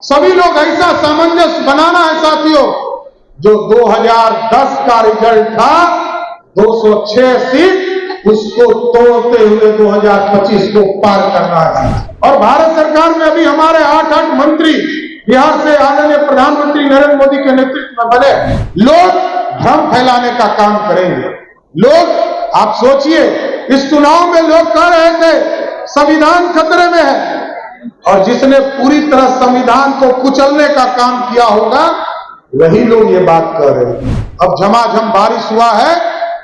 सभी लोग ऐसा सामंजस्य बनाना है साथियों, जो 2010 का रिजल्ट था 206 सीट, उसको तोड़ते हुए 2025 को पार करना है। और भारत सरकार में अभी हमारे 8 मंत्री बिहार से आदरणीय प्रधानमंत्री नरेंद्र मोदी के नेतृत्व में बने। लोग भ्रम फैलाने का काम करेंगे। लोग, आप सोचिए, इस चुनाव में लोग कह रहे थे संविधान खतरे में है, और जिसने पूरी तरह संविधान को कुचलने का काम किया होगा वही लोग ये बात कर रहे हैं। अब झमाझम बारिश हुआ है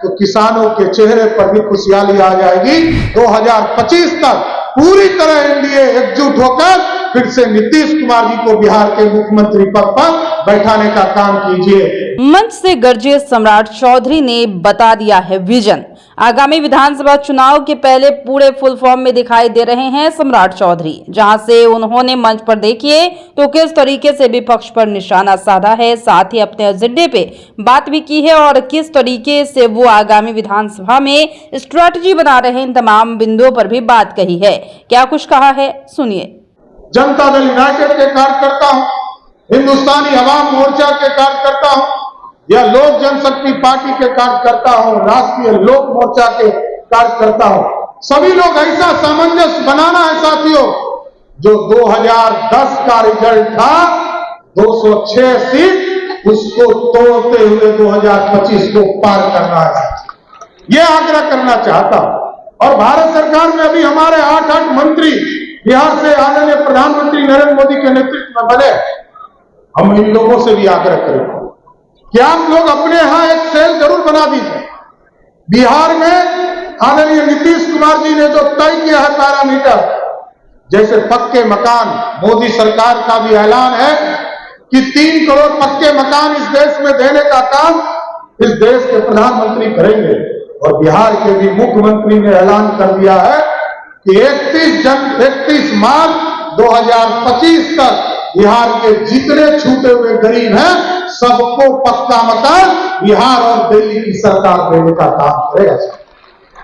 तो किसानों के चेहरे पर भी खुशहाली आ जाएगी। 2025 तक पूरी तरह एनडीए एकजुट होकर फिर से नीतीश कुमार जी को बिहार के मुख्यमंत्री पद पर बैठाने का काम कीजिए। मंच से गरजे सम्राट चौधरी ने बता दिया है विजन। आगामी विधानसभा चुनाव के पहले पूरे फुल फॉर्म में दिखाई दे रहे हैं सम्राट चौधरी, जहां से उन्होंने मंच पर देखिए तो किस तरीके से विपक्ष पर निशाना साधा है, साथ ही अपने एजेंडे पे बात भी की है और किस तरीके से वो आगामी विधानसभा में स्ट्रैटेजी बना रहे हैं, इन तमाम बिंदुओं पर भी बात कही है। क्या कुछ कहा है, सुनिए। जनता दल यूनाइटेड के कार्यकर्ता हूं, हिंदुस्तानी अवाम मोर्चा के कार्यकर्ता हूं, या लोक जनशक्ति पार्टी के कार्यकर्ता हूं, राष्ट्रीय लोक मोर्चा के कार्यकर्ता हूं, सभी लोग ऐसा सामंजस्य बनाना है साथियों, जो 2010 का रिजल्ट था 206 सीट, उसको तोड़ते हुए 2025 को पार करना है, ये आग्रह करना चाहता हूं। और भारत सरकार में अभी हमारे 8 मंत्री बिहार से आदरणीय प्रधानमंत्री नरेंद्र मोदी के नेतृत्व में बने। हम इन लोगों से भी आग्रह करेंगे कि आप लोग अपने यहां एक सेल जरूर बना दीजिए। बिहार में आदरणीय नीतीश कुमार जी ने जो तय किया है पैरामीटर, जैसे पक्के मकान, मोदी सरकार का भी ऐलान है कि 3 करोड़ पक्के मकान इस देश में देने का काम इस देश के प्रधानमंत्री करेंगे। और बिहार के भी मुख्यमंत्री ने ऐलान कर दिया है कि 31 मार्च 2025 तक बिहार के जितने छूटे हुए गरीब हैं सबको पक्का मकान बिहार और दिल्ली की सरकार देने का काम करेगा।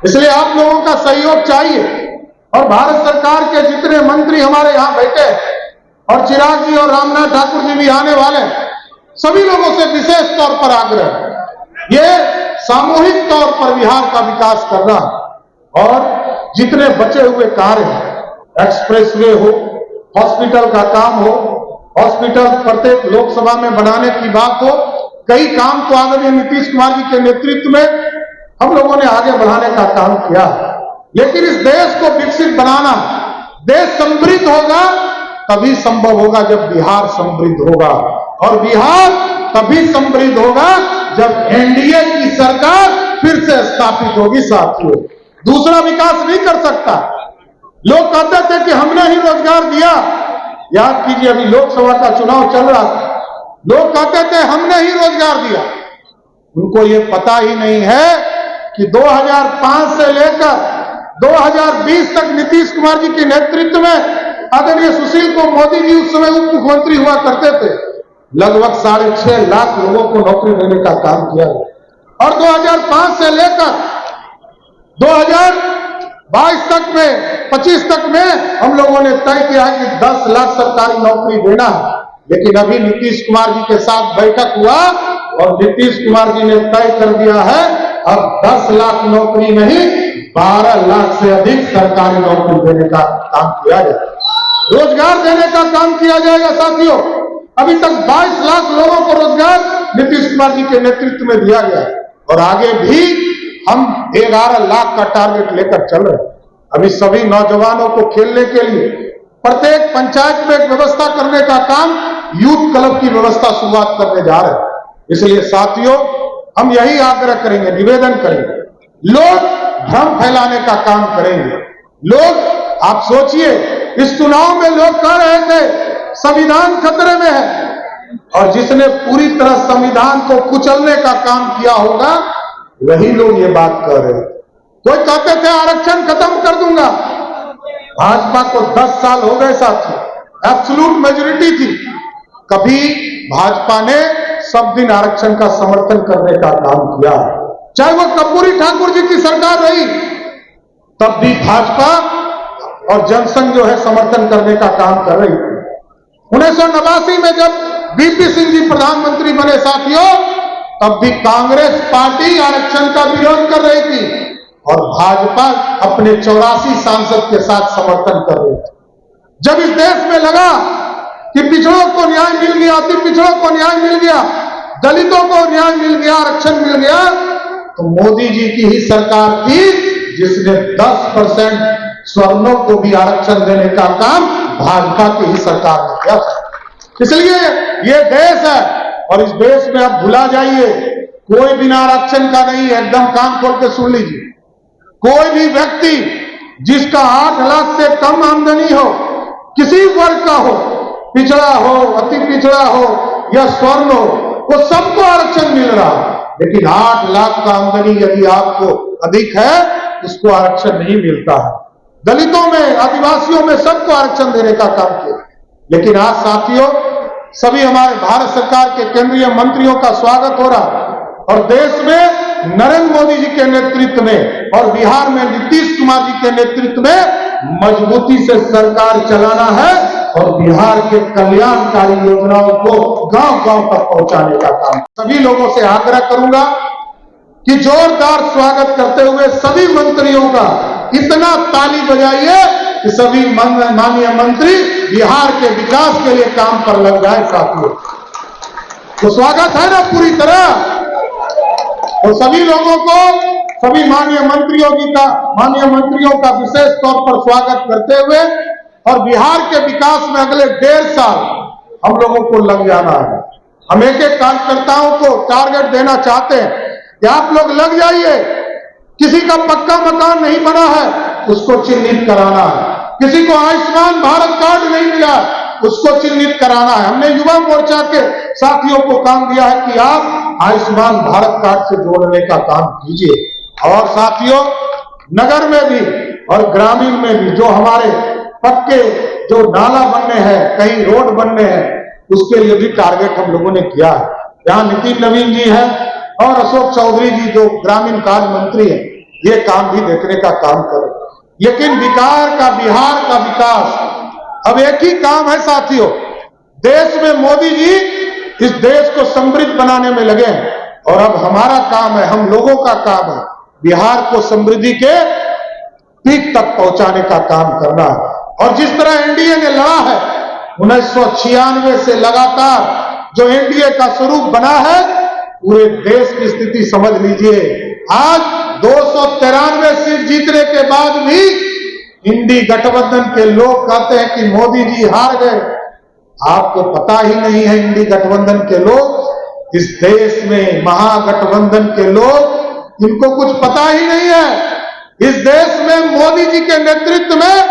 इसलिए आप लोगों का सहयोग चाहिए। और भारत सरकार के जितने मंत्री हमारे यहां बैठे और चिराग जी और रामनाथ ठाकुर जी भी आने वाले, सभी लोगों से विशेष तौर पर आग्रह है ये सामूहिक तौर पर बिहार का विकास करना, और जितने बचे हुए कार्य हैं, एक्सप्रेसवे हो, हॉस्पिटल का काम हो, हॉस्पिटल प्रत्येक लोकसभा में बनाने की बात हो, कई काम तो आदरणीय नीतीश कुमार जी के नेतृत्व में हम लोगों ने आगे बढ़ाने का काम किया है। लेकिन इस देश को विकसित बनाना, देश समृद्ध होगा तभी संभव होगा जब बिहार समृद्ध होगा, और बिहार तभी समृद्ध होगा जब एनडीए की सरकार फिर से स्थापित होगी। साथियों, दूसरा विकास नहीं कर सकता। लोग कहते थे कि हमने ही रोजगार दिया, याद कीजिए अभी लोकसभा का चुनाव चल रहा था, लोग कहते थे हमने ही रोजगार दिया। उनको ये पता ही नहीं है कि 2005 से लेकर 2020 तक नीतीश कुमार जी के नेतृत्व में आदरणीय सुशील को मोदी जी उस समय उप मुख्यमंत्री हुआ करते थे, लगभग 6.5 लाख लोगों को नौकरी देने का काम किया गया। और 2005 से लेकर 2022 तक में 25 तक में हम लोगों ने तय किया है कि 10 लाख सरकारी नौकरी देना है। लेकिन अभी नीतीश कुमार जी के साथ बैठक हुआ और नीतीश कुमार जी ने तय कर दिया है अब 10 लाख नौकरी नहीं 12 लाख से अधिक सरकारी नौकरी देने का काम किया जाएगा, रोजगार देने का काम किया जाएगा। साथियों, अभी तक 22 लाख लोगों को रोजगार नीतीश कुमार जी के नेतृत्व में दिया गया, और आगे भी हम 11 लाख का टारगेट लेकर चल रहे हैं। अभी सभी नौजवानों को खेलने के लिए प्रत्येक पंचायत में एक व्यवस्था करने का काम, यूथ क्लब की व्यवस्था शुरुआत करने जा रहे हैं। इसलिए साथियों, हम यही आग्रह करेंगे, निवेदन करेंगे, लोग भ्रम फैलाने का काम करेंगे। लोग, आप सोचिए, इस चुनाव में लोग कह रहे थे संविधान खतरे में है, और जिसने पूरी तरह संविधान को कुचलने का काम किया होगा वही लोग ये बात कर रहे हैं। कोई कहते थे आरक्षण खत्म कर दूंगा, भाजपा को 10 साल हो गए साथियों, एब्सोल्यूट मेजोरिटी थी, कभी भाजपा ने सब दिन आरक्षण का समर्थन करने का काम किया। चाहे वो कर्पूरी ठाकुर जी की सरकार रही तब भी भाजपा और जनसंघ जो है समर्थन करने का काम कर रही थी। 1989 में जब बीपी सिंह जी प्रधानमंत्री बने साथियों, तब भी कांग्रेस पार्टी आरक्षण का विरोध कर रही थी और भाजपा अपने 84 सांसद के साथ समर्थन कर रही थी। जब इस देश में लगा कि पिछड़ों को न्याय मिल गया, अति पिछड़ों को न्याय मिल गया, दलितों को न्याय मिल गया, आरक्षण मिल गया, तो मोदी जी की ही सरकार थी जिसने 10% स्वर्णों को भी आरक्षण देने का काम भाजपा की ही सरकार ने किया था। इसलिए ये देश है और इस देश में अब भुला जाइए, कोई बिना आरक्षण का नहीं है। एकदम कान खोल के सुन लीजिए, कोई भी व्यक्ति जिसका 8 लाख से कम आमदनी हो, किसी वर्ग का हो, पिछड़ा हो, अति पिछड़ा हो या स्वर्ण हो, वो सबको आरक्षण मिल रहा है। लेकिन 8 लाख का आमदनी यदि आपको अधिक है, उसको आरक्षण नहीं मिलता है। दलितों में, आदिवासियों में सबको आरक्षण देने का काम किया। लेकिन आज साथियों, सभी हमारे भारत सरकार के केंद्रीय मंत्रियों का स्वागत हो रहा और देश में नरेंद्र मोदी जी के नेतृत्व में और बिहार में नीतीश कुमार जी के नेतृत्व में मजबूती से सरकार चलाना है और बिहार के कल्याणकारी योजनाओं को गांव-गांव तक पहुंचाने का काम। सभी लोगों से आग्रह करूंगा कि जोरदार स्वागत करते हुए सभी मंत्रियों का इतना ताली बजाइए कि सभी माननीय मंत्री बिहार के विकास के लिए काम पर लग जाए साथियों। तो स्वागत है ना पूरी तरह। और सभी लोगों को, सभी माननीय मंत्रियों का विशेष तौर पर स्वागत करते हुए और बिहार के विकास में अगले 1.5 साल हम लोगों को लग जाना है। हम एक-एक कार्यकर्ताओं को टारगेट देना चाहते हैं कि आप लोग लग जाइए। किसी का पक्का मकान नहीं बना है, उसको चिन्हित कराना है। किसी को आयुष्मान भारत कार्ड नहीं मिला, उसको चिन्हित कराना है। हमने युवा मोर्चा के साथियों को काम दिया है कि आप आयुष्मान भारत कार्ड से जोड़ने का काम कीजिए। और साथियों, नगर में भी और ग्रामीण में भी जो हमारे पक्के जो नाला बनने हैं, कहीं रोड बनने हैं, उसके लिए भी टारगेट हम लोगों ने किया है। यहाँ नितिन नवीन जी हैं और अशोक चौधरी जी जो ग्रामीण कार्य मंत्री हैं, ये काम भी देखने का काम करें। लेकिन बिहार का विकास अब एक ही काम है साथियों। देश में मोदी जी इस देश को समृद्ध बनाने में लगे हैं और अब हमारा काम है, हम लोगों का काम है बिहार को समृद्धि के पीक तक पहुंचाने का काम करना है। और जिस तरह एनडीए ने लड़ा है 1996 से लगातार जो एनडीए का स्वरूप बना है, पूरे देश की स्थिति समझ लीजिए। आज 293 सीट जीतने के बाद भी इंडी गठबंधन के लोग कहते हैं कि मोदी जी हार गए। आपको पता ही नहीं है, इंडी गठबंधन के लोग, इस देश में महागठबंधन के लोग, इनको कुछ पता ही नहीं है। इस देश में मोदी जी के नेतृत्व में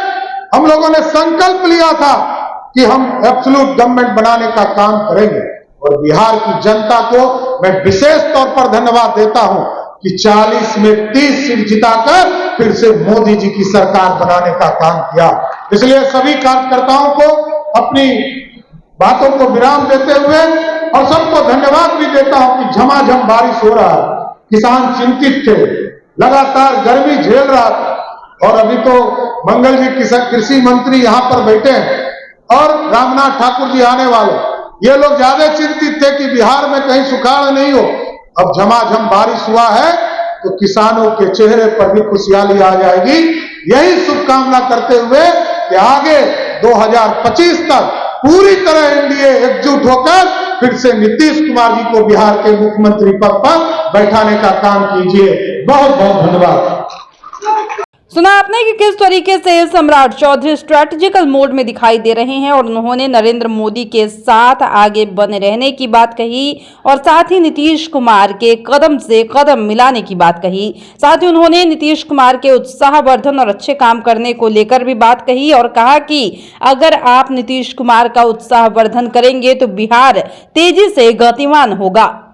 हम लोगों ने संकल्प लिया था कि हम एब्सोल्यूट गवर्नमेंट बनाने का काम करेंगे। और बिहार की जनता को मैं विशेष तौर पर धन्यवाद देता हूं कि 40 में 30 सीट जिताकर फिर से मोदी जी की सरकार बनाने का काम किया। इसलिए सभी कार्यकर्ताओं को अपनी बातों को विराम देते हुए और सबको धन्यवाद भी देता हूं कि झमाझम बारिश हो रहा है। किसान चिंतित थे, लगातार गर्मी झेल रहा था और अभी तो मंगल जी कृषि मंत्री यहां पर बैठे हैं और रामनाथ ठाकुर जी आने वाले, ये लोग ज्यादा चिंतित थे कि बिहार में कहीं सुखाड़ नहीं हो। अब झमाझम बारिश हुआ है तो किसानों के चेहरे पर भी खुशहाली आ जाएगी। यही शुभकामना करते हुए कि आगे 2025 तक पूरी तरह एनडीए एकजुट होकर फिर से नीतीश कुमार जी को बिहार के मुख्यमंत्री पद पर बैठाने का काम कीजिए। बहुत बहुत धन्यवाद। सुना आपने कि किस तरीके से सम्राट चौधरी स्ट्रैटेजिकल मोड में दिखाई दे रहे हैं और उन्होंने नरेंद्र मोदी के साथ आगे बने रहने की बात कही और साथ ही नीतीश कुमार के कदम से कदम मिलाने की बात कही। साथ ही उन्होंने नीतीश कुमार के उत्साहवर्धन और अच्छे काम करने को लेकर भी बात कही और कहा कि अगर आप नीतीश कुमार का उत्साहवर्धन करेंगे तो बिहार तेजी से गतिमान होगा।